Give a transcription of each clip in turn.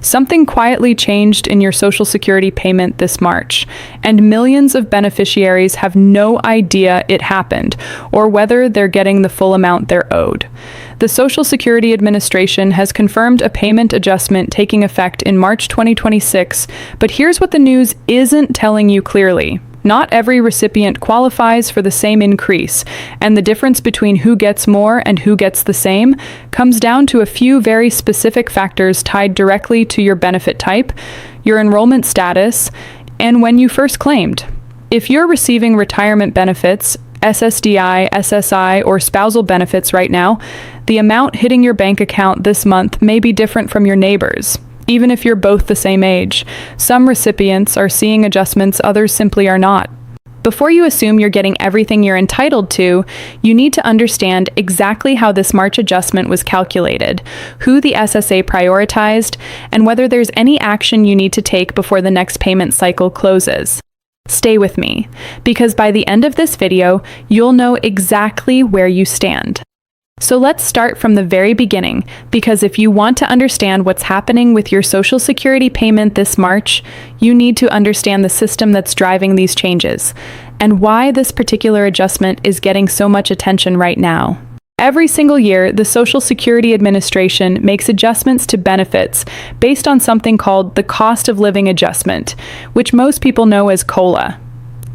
Something quietly changed in your Social Security payment this March, and millions of beneficiaries have no idea it happened or whether they're getting the full amount they're owed. The Social Security Administration has confirmed a payment adjustment taking effect in March 2026, but here's what the news isn't telling you clearly. Not every recipient qualifies for the same increase, and the difference between who gets more and who gets the same comes down to a few very specific factors tied directly to your benefit type, your enrollment status, and when you first claimed. If you're receiving retirement benefits, SSDI, SSI, or spousal benefits right now, the amount hitting your bank account this month may be different from your neighbors. Even if you're both the same age, some recipients are seeing adjustments others simply are not. Before you assume you're getting everything you're entitled to, you need to understand exactly how this March adjustment was calculated, who the SSA prioritized, and whether there's any action you need to take before the next payment cycle closes. Stay with me, because by the end of this video, you'll know exactly where you stand. So let's start from the very beginning, because if you want to understand what's happening with your Social Security payment this March, you need to understand the system that's driving these changes, and why this particular adjustment is getting so much attention right now. Every single year, the Social Security Administration makes adjustments to benefits based on something called the Cost of Living Adjustment, which most people know as COLA.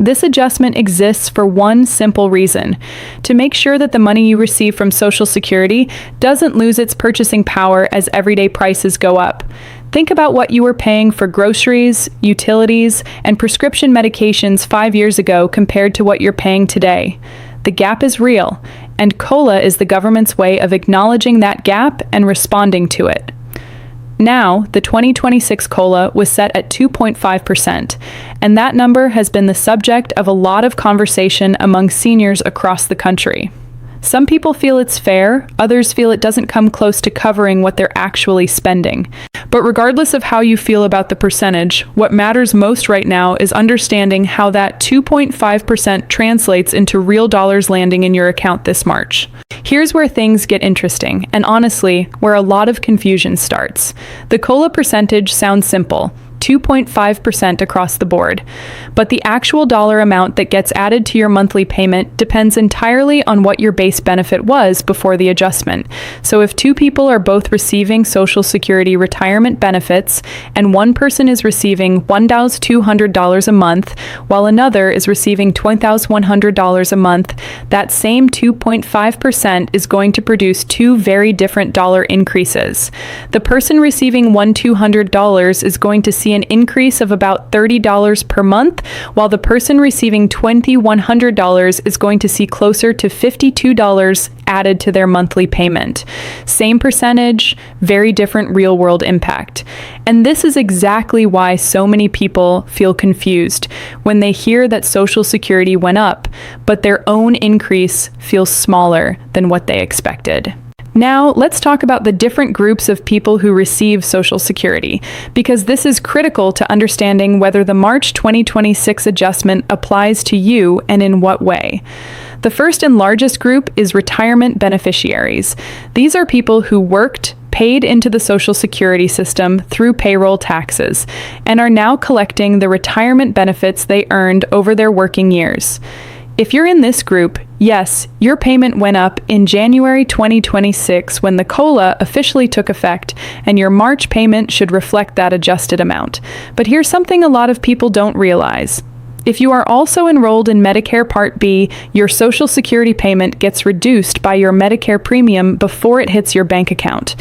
This adjustment exists for one simple reason: to make sure that the money you receive from Social Security doesn't lose its purchasing power as everyday prices go up. Think about what you were paying for groceries, utilities, and prescription medications 5 years ago compared to what you're paying today. The gap is real, and COLA is the government's way of acknowledging that gap and responding to it. Now, the 2026 COLA was set at 2.5%, and that number has been the subject of a lot of conversation among seniors across the country. Some people feel it's fair, others feel it doesn't come close to covering what they're actually spending. But regardless of how you feel about the percentage, what matters most right now is understanding how that 2.5% translates into real dollars landing in your account this March. Here's where things get interesting, and honestly, where a lot of confusion starts. The COLA percentage sounds simple: 2.5% across the board. But the actual dollar amount that gets added to your monthly payment depends entirely on what your base benefit was before the adjustment. So if two people are both receiving Social Security retirement benefits, and one person is receiving $1,200 a month, while another is receiving $2,100 a month, that same 2.5% is going to produce two very different dollar increases. The person receiving $1,200 is going to see an increase of about $30 per month, while the person receiving $2,100 is going to see closer to $52 added to their monthly payment. Same percentage, very different real-world impact. And this is exactly why so many people feel confused when they hear that Social Security went up, but their own increase feels smaller than what they expected. Now, let's talk about the different groups of people who receive Social Security, because this is critical to understanding whether the March 2026 adjustment applies to you and in what way. The first and largest group is retirement beneficiaries. These are people who worked, paid into the Social Security system through payroll taxes, and are now collecting the retirement benefits they earned over their working years. If you're in this group, yes, your payment went up in January 2026 when the COLA officially took effect, and your March payment should reflect that adjusted amount. But here's something a lot of people don't realize. If you are also enrolled in Medicare Part B, your Social Security payment gets reduced by your Medicare premium before it hits your bank account.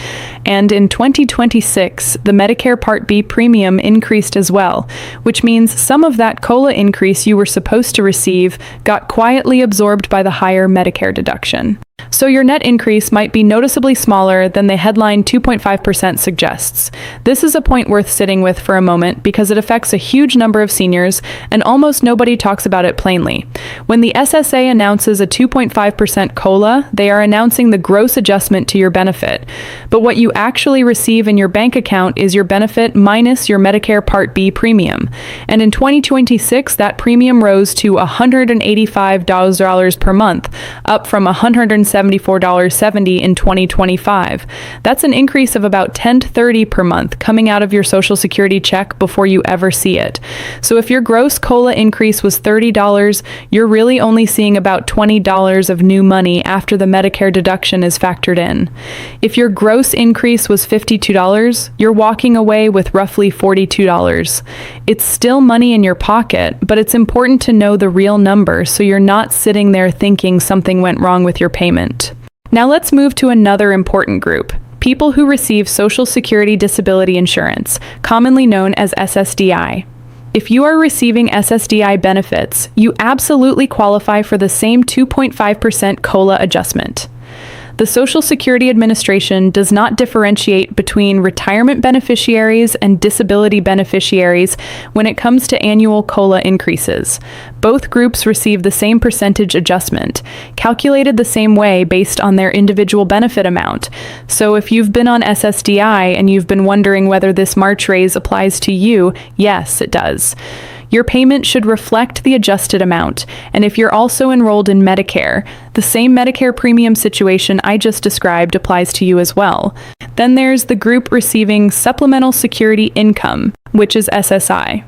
And in 2026, the Medicare Part B premium increased as well, which means some of that COLA increase you were supposed to receive got quietly absorbed by the higher Medicare deduction. So your net increase might be noticeably smaller than the headline 2.5% suggests. This is a point worth sitting with for a moment because it affects a huge number of seniors, and almost nobody talks about it plainly. When the SSA announces a 2.5% COLA, they are announcing the gross adjustment to your benefit. But what you actually receive in your bank account is your benefit minus your Medicare Part B premium. And in 2026, that premium rose to $185 per month, up from $160 $174.70 in 2025. That's an increase of about $10 to $30 per month coming out of your Social Security check before you ever see it. So if your gross COLA increase was $30, you're really only seeing about $20 of new money after the Medicare deduction is factored in. If your gross increase was $52, you're walking away with roughly $42. It's still money in your pocket, but it's important to know the real number so you're not sitting there thinking something went wrong with your payment. Now let's move to another important group: people who receive Social Security Disability Insurance, commonly known as SSDI. If you are receiving SSDI benefits, you absolutely qualify for the same 2.5% COLA adjustment. The Social Security Administration does not differentiate between retirement beneficiaries and disability beneficiaries when it comes to annual COLA increases. Both groups receive the same percentage adjustment, calculated the same way based on their individual benefit amount. So if you've been on SSDI and you've been wondering whether this March raise applies to you, yes, it does. Your payment should reflect the adjusted amount, and if you're also enrolled in Medicare, the same Medicare premium situation I just described applies to you as well. Then there's the group receiving Supplemental Security Income, which is SSI.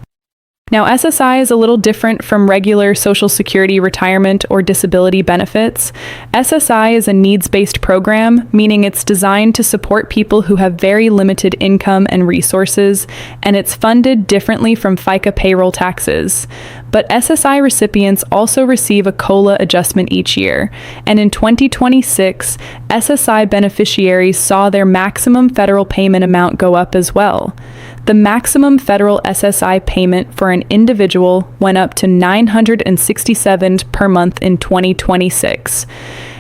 Now, SSI is a little different from regular Social Security retirement or disability benefits. SSI is a needs-based program, meaning it's designed to support people who have very limited income and resources, and it's funded differently from FICA payroll taxes. But SSI recipients also receive a COLA adjustment each year, and in 2026, SSI beneficiaries saw their maximum federal payment amount go up as well. The maximum federal SSI payment for an individual went up to $967 per month in 2026.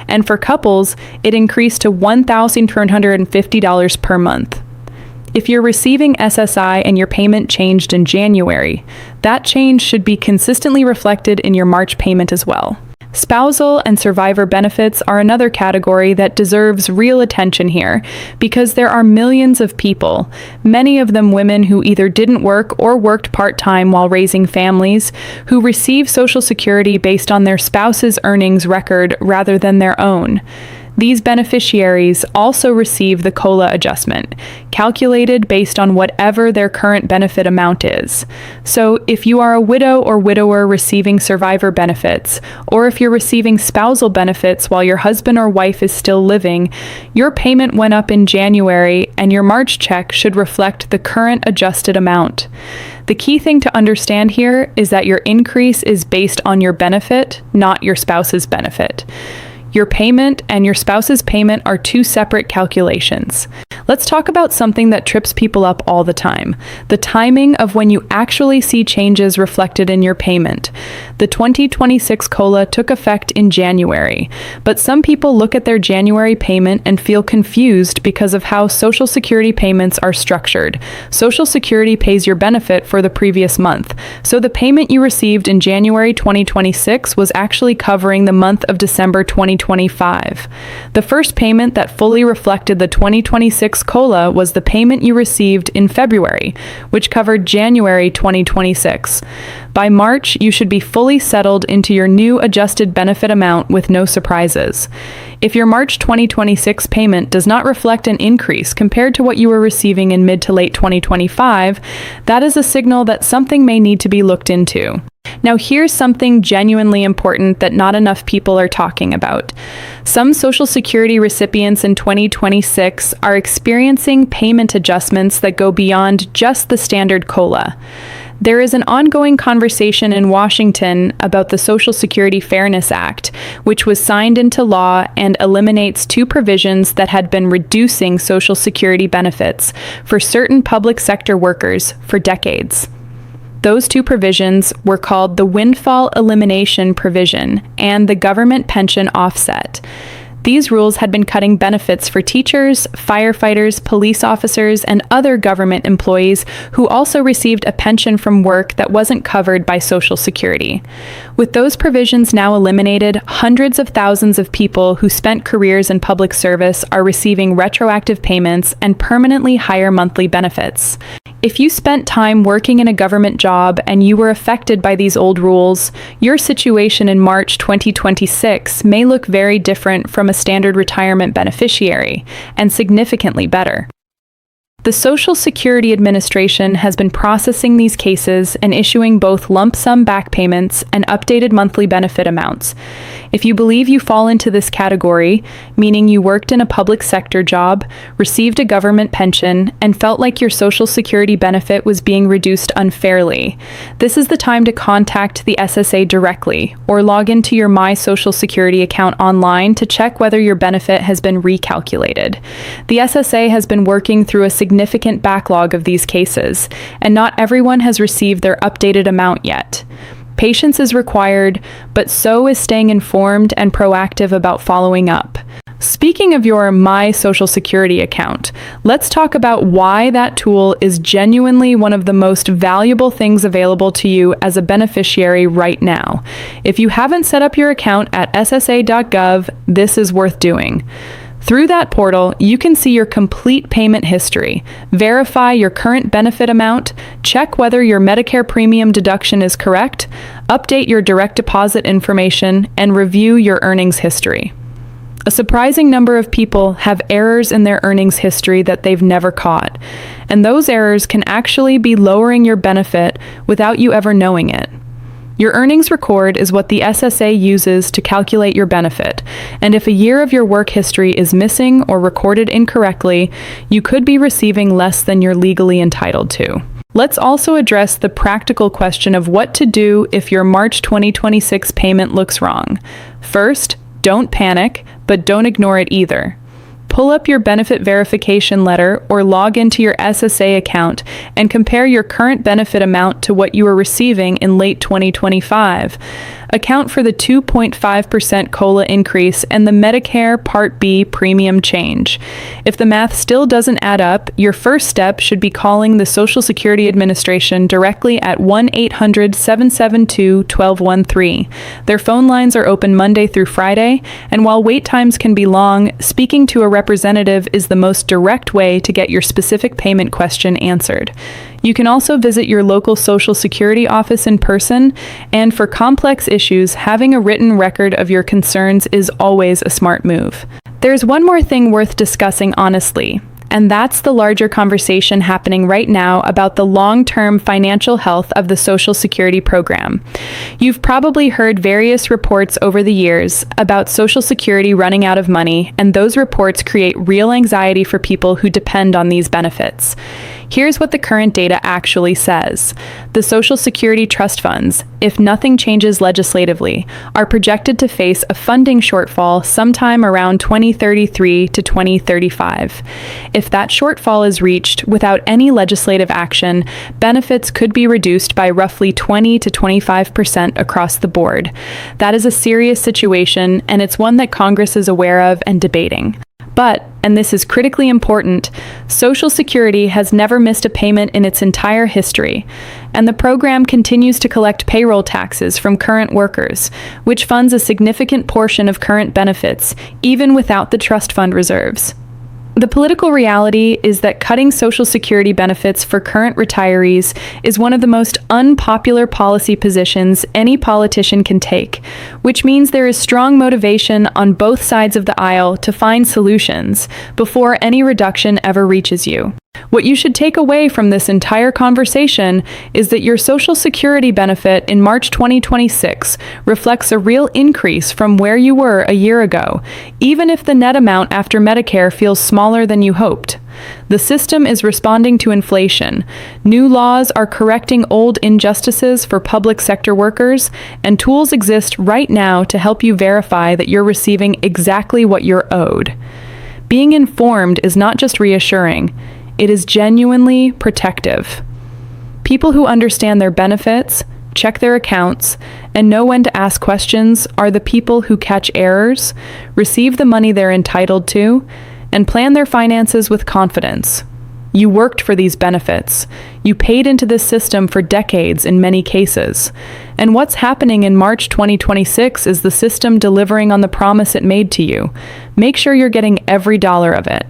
And for couples, it increased to $1,350 per month. If you're receiving SSI and your payment changed in January, that change should be consistently reflected in your March payment as well. Spousal and survivor benefits are another category that deserves real attention here because there are millions of people, many of them women who either didn't work or worked part-time while raising families, who receive Social Security based on their spouse's earnings record rather than their own. These beneficiaries also receive the COLA adjustment, calculated based on whatever their current benefit amount is. So if you are a widow or widower receiving survivor benefits, or if you're receiving spousal benefits while your husband or wife is still living, your payment went up in January and your March check should reflect the current adjusted amount. The key thing to understand here is that your increase is based on your benefit, not your spouse's benefit. Your payment and your spouse's payment are two separate calculations. Let's talk about something that trips people up all the time: the timing of when you actually see changes reflected in your payment. The 2026 COLA took effect in January, but some people look at their January payment and feel confused because of how Social Security payments are structured. Social Security pays your benefit for the previous month, so the payment you received in January 2026 was actually covering the month of December 2025. The first payment that fully reflected the 2026 COLA was the payment you received in February, which covered January 2026. By March, you should be fully settled into your new adjusted benefit amount with no surprises. If your March 2026 payment does not reflect an increase compared to what you were receiving in mid to late 2025, that is a signal that something may need to be looked into. Now here's something genuinely important that not enough people are talking about. Some Social Security recipients in 2026 are experiencing payment adjustments that go beyond just the standard COLA. There is an ongoing conversation in Washington about the Social Security Fairness Act, which was signed into law and eliminates two provisions that had been reducing Social Security benefits for certain public sector workers for decades. Those two provisions were called the Windfall Elimination Provision and the Government Pension Offset. These rules had been cutting benefits for teachers, firefighters, police officers, and other government employees who also received a pension from work that wasn't covered by Social Security. With those provisions now eliminated, hundreds of thousands of people who spent careers in public service are receiving retroactive payments and permanently higher monthly benefits. If you spent time working in a government job and you were affected by these old rules, your situation in March 2026 may look very different from a standard retirement beneficiary, and significantly better. The Social Security Administration has been processing these cases and issuing both lump sum back payments and updated monthly benefit amounts. If you believe you fall into this category, meaning you worked in a public sector job, received a government pension, and felt like your Social Security benefit was being reduced unfairly, this is the time to contact the SSA directly or log into your My Social Security account online to check whether your benefit has been recalculated. The SSA has been working through a significant backlog of these cases, and not everyone has received their updated amount yet. Patience is required, but so is staying informed and proactive about following up. Speaking of your My Social Security account, let's talk about why that tool is genuinely one of the most valuable things available to you as a beneficiary right now. If you haven't set up your account at ssa.gov, this is worth doing. Through that portal, you can see your complete payment history, verify your current benefit amount, check whether your Medicare premium deduction is correct, update your direct deposit information, and review your earnings history. A surprising number of people have errors in their earnings history that they've never caught, and those errors can actually be lowering your benefit without you ever knowing it. Your earnings record is what the SSA uses to calculate your benefit, and if a year of your work history is missing or recorded incorrectly, you could be receiving less than you're legally entitled to. Let's also address the practical question of what to do if your March 2026 payment looks wrong. First, don't panic, but don't ignore it either. Pull up your benefit verification letter or log into your SSA account and compare your current benefit amount to what you were receiving in late 2025. Account for the 2.5% COLA increase and the Medicare Part B premium change. If the math still doesn't add up, your first step should be calling the Social Security Administration directly at 1-800-772-1213. Their phone lines are open Monday through Friday, and while wait times can be long, speaking to a representative is the most direct way to get your specific payment question answered. You can also visit your local Social Security office in person, and for complex issues, having a written record of your concerns is always a smart move. There's one more thing worth discussing honestly, and that's the larger conversation happening right now about the long-term financial health of the Social Security program. You've probably heard various reports over the years about Social Security running out of money, and those reports create real anxiety for people who depend on these benefits. Here's what the current data actually says. The Social Security trust funds, if nothing changes legislatively, are projected to face a funding shortfall sometime around 2033 to 2035. If that shortfall is reached without any legislative action, benefits could be reduced by roughly 20 to 25% across the board. That is a serious situation, and it's one that Congress is aware of and debating. But, and this is critically important, Social Security has never missed a payment in its entire history, and the program continues to collect payroll taxes from current workers, which funds a significant portion of current benefits, even without the trust fund reserves. The political reality is that cutting Social Security benefits for current retirees is one of the most unpopular policy positions any politician can take, which means there is strong motivation on both sides of the aisle to find solutions before any reduction ever reaches you. What you should take away from this entire conversation is that your Social Security benefit in March 2026 reflects a real increase from where you were a year ago, even if the net amount after Medicare feels smaller than you hoped. The system is responding to inflation. New laws are correcting old injustices for public sector workers, and tools exist right now to help you verify that you're receiving exactly what you're owed. Being informed is not just reassuring, it is genuinely protective. People who understand their benefits, check their accounts, and know when to ask questions are the people who catch errors, receive the money they're entitled to, and plan their finances with confidence. You worked for these benefits. You paid into this system for decades in many cases. And what's happening in March 2026 is the system delivering on the promise it made to you. Make sure you're getting every dollar of it.